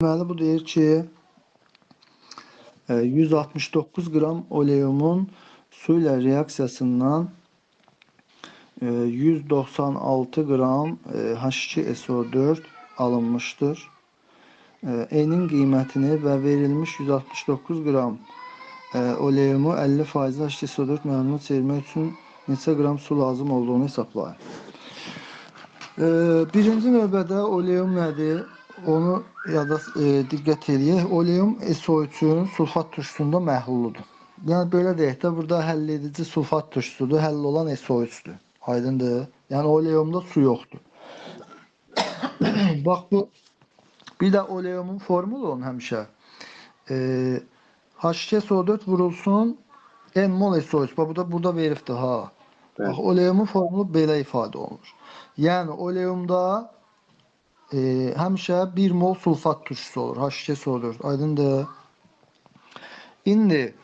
Deməli, bu deyir ki, 169 qram oleumun su ilə reaksiyasından 196 qram H2SO4 alınmışdır. E'nin qiymətini və verilmiş 169 qram oleumu 50% H2SO4 məlumat çevirmək üçün neçə qram su lazım olduğunu hesablayın. Birinci növbədə oleum nədir? Onu yada diqqət eləyək. Oleum SO3-ün sulfat turşusunda məhluludur. Yəni belə deyək də, burada həll edici sulfat turşusudur, həll olan SO3-dür. Aydındır? Yəni oleumda su yoxdur. Bax bu bir də oleumun formulu onun həmişə H2SO4 vurulsun N mol SO3. Bax burada veribdir ha. Bax oleumun formulu belə ifadə olunur. Yəni oleumda həmişə 1 mol sulfat turşusu olur. H2SO4. Aydındır? İndi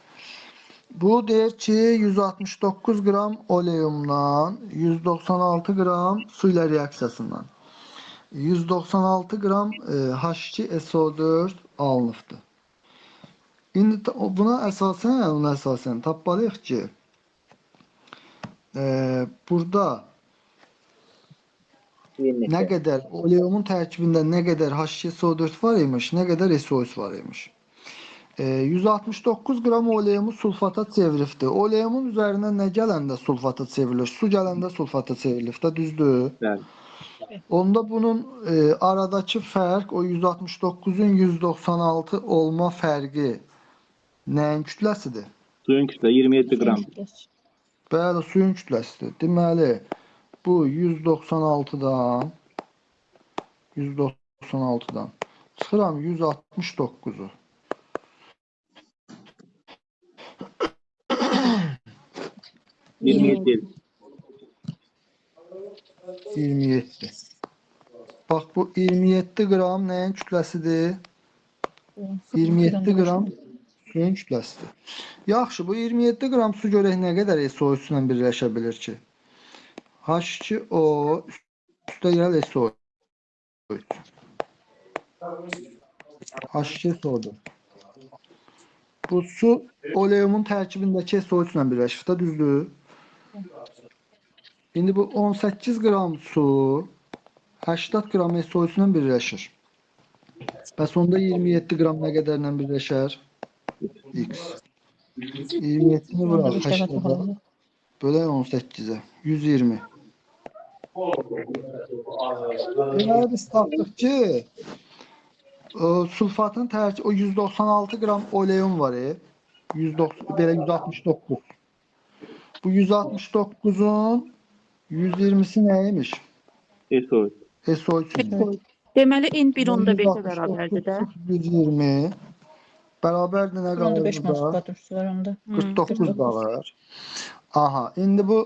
bu deyir ki 169 qram oleumdan 196 qram su ilə reaksiyasından 196 qram H2SO4 alınıbdır. İndi buna əsasən tapmalıyıq ki burada nə qədər oleumun tərkibində nə qədər H2SO4 var imiş, nə qədər SO3 var imiş. 169 qram oleumu sulfata çeviribdir. Oleumun üzərinə nə gələndə sulfata çevrilir? Su gələndə sulfata çevrilir də, düzdür? Bəli. Onda bunun aradakı fərq, o 169-un 196 olma fərqi nəyin kütləsidir? Suyun kütlə 27 qram. Bəli, suyun kütləsidir. Deməli, bu 196-dan çıxıram 169-u. 27. 27. Bax bu 27 qram nəyin kütləsidir? 27 qram suyun kütləsidir. Yaxşı, bu 27 qram su görək nə qədər SO3 ilə birləşə bilir ki? H2O üstə gəl SO3. H2SO4. Bu su oleumun tərkibindəki SO3 ilə birləşir də, düzdür? İndi bu 18 qram su 80 qram SO3 ilə birləşir. Bəs onda 27 qram nə qədərlə birləşər? X. 27-ni bıraq 80-ə. Bölək 18-ə. 120. Deməli biz tapdıq ki, sulfatın tərkibi, o 196 qram oleum var, belə 169. Bu 169-un 120-si nəymiş? SO3. SO3. Deməli, N 1.5-ə bərabərdir də. 120 bərabərdir nə qalır 5 burada? sulfat turşusu var onda. 49 qalır. Aha, indi bu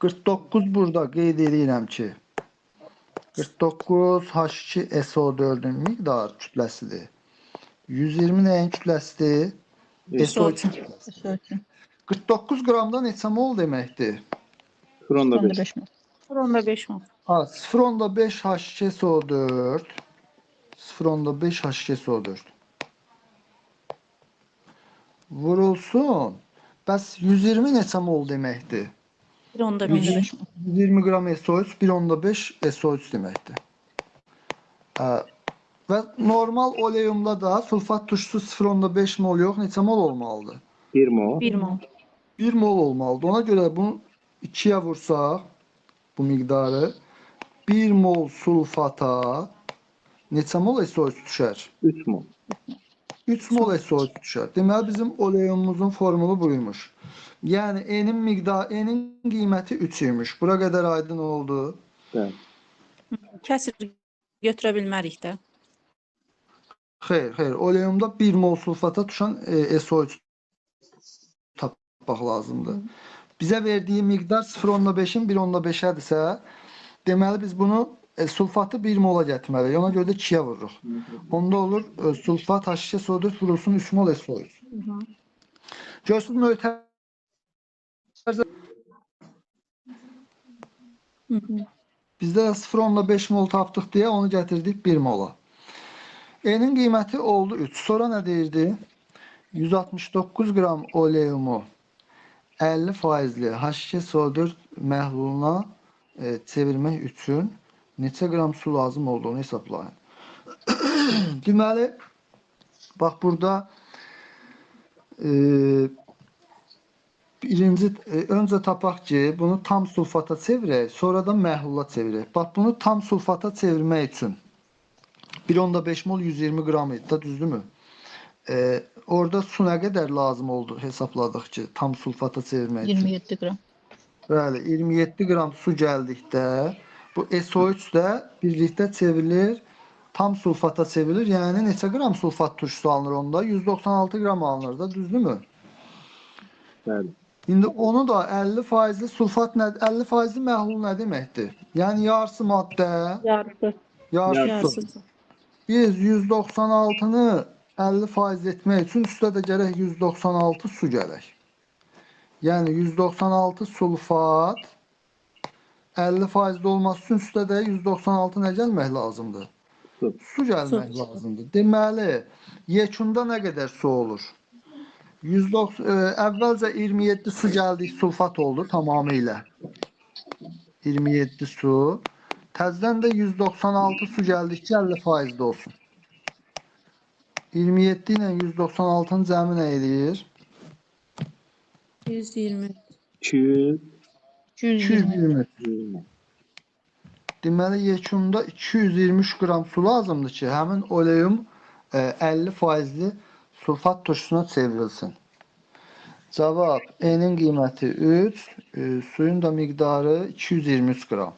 49 burada qeyd edirəm ki 49 H2SO4-ün miqdar kütləsidir. 120 nəyin kütləsidir? SO3-ün kütləsidir. 49 qramda neçə mol deməkdir? 0.5. 0.5 mol. 0.5 H2SO4 0.5 H2SO4 vurulsun. Bəs 120 neçə mol deməkdir? 1.5 mol. 120 qram SO3 1.5 SO3 deməkdir. Və normal oleumda da sulfat turşusu 0.5 mol yox, neçə mol olmalıdır? 1 mol. 1 mol. 1 mol olmalıdır. Ona görə bunu 2-yə vursaq bu miqdarı 1 mol sulfata neçə mol SO3 düşər? 3 mol. 3 mol SO3 düşər. Deməli bizim oleumumuzun formulu buymuş. Yəni N'in qiyməti 3 imiş. Bura qədər aydın oldu. Bəli. Kəsir götürə bilmərik də. Xeyr. Oleumda 1 mol sulfata düşən SO3 tapmaq lazımdır. Bizə verdiyi miqdar 0.5-in 1.5-ədirsə, deməli biz bunu sulfatı 1 mola gətirməliyik. Ona görə də 2-yə vururuq. Onda olur sulfat H2SO4 vurulsun 3 mol SO3. Görsünüz mötərizə bizdə 0.5 mol tapdıq deyə onu gətirdik 1 mola. E'nin qiyməti oldu 3. Sonra nə deyirdi? 169 qram oleumu 50 faizli H2SO4 məhluluna çevirmək üçün neçə qram su lazım olduğunu hesablayın. Deməli, bax burada birinci öncə tapaq ki, bunu tam sulfata çevirək, sonra da məhlula çevirək. Bax bunu tam sulfata çevirmək üçün 1.5 mol 120 qram idi da, düzdürmü? Orada su nə qədər lazım oldu hesabladıq ki, tam sulfata çevirmək üçün. 27 qram. Bəli, 27 qram su gəldikdə bu SO3 də birlikdə çevrilir, tam sulfata çevrilir. Yəni neçə qram sulfat turşusu alınır onda? 196 qram alınır da, düzdürmü? Bəli. İndi onu da 50 faizli sulfat 50 faizli məhlul nə deməkdir? Yəni yarısı maddə, Yarısı. yarısı su. Biz 196-nı 50% etmək üçün üstə də gərək 196 su gərək. Yəni 196 sulfat 50% olması üçün üstə də 196 nə gəlmək lazımdır? Su. Su gəlmək lazımdır. Deməli, yekunda nə qədər su olur? Əvvəlcə 27 su gəldik, sulfat oldu tamamilə. 27 su. Təzdən də 196 su gəldik ki, 50% olsun. 27 ilə 196-nın cəmi nə edir? 120. 200. 220. 20. Deməli, yekunda 223 qram su lazımdır ki, həmin oleum 50%li sulfat turşusuna çevrilsin. Cavab, E'nin qiyməti 3, suyun da miqdarı 223 qram.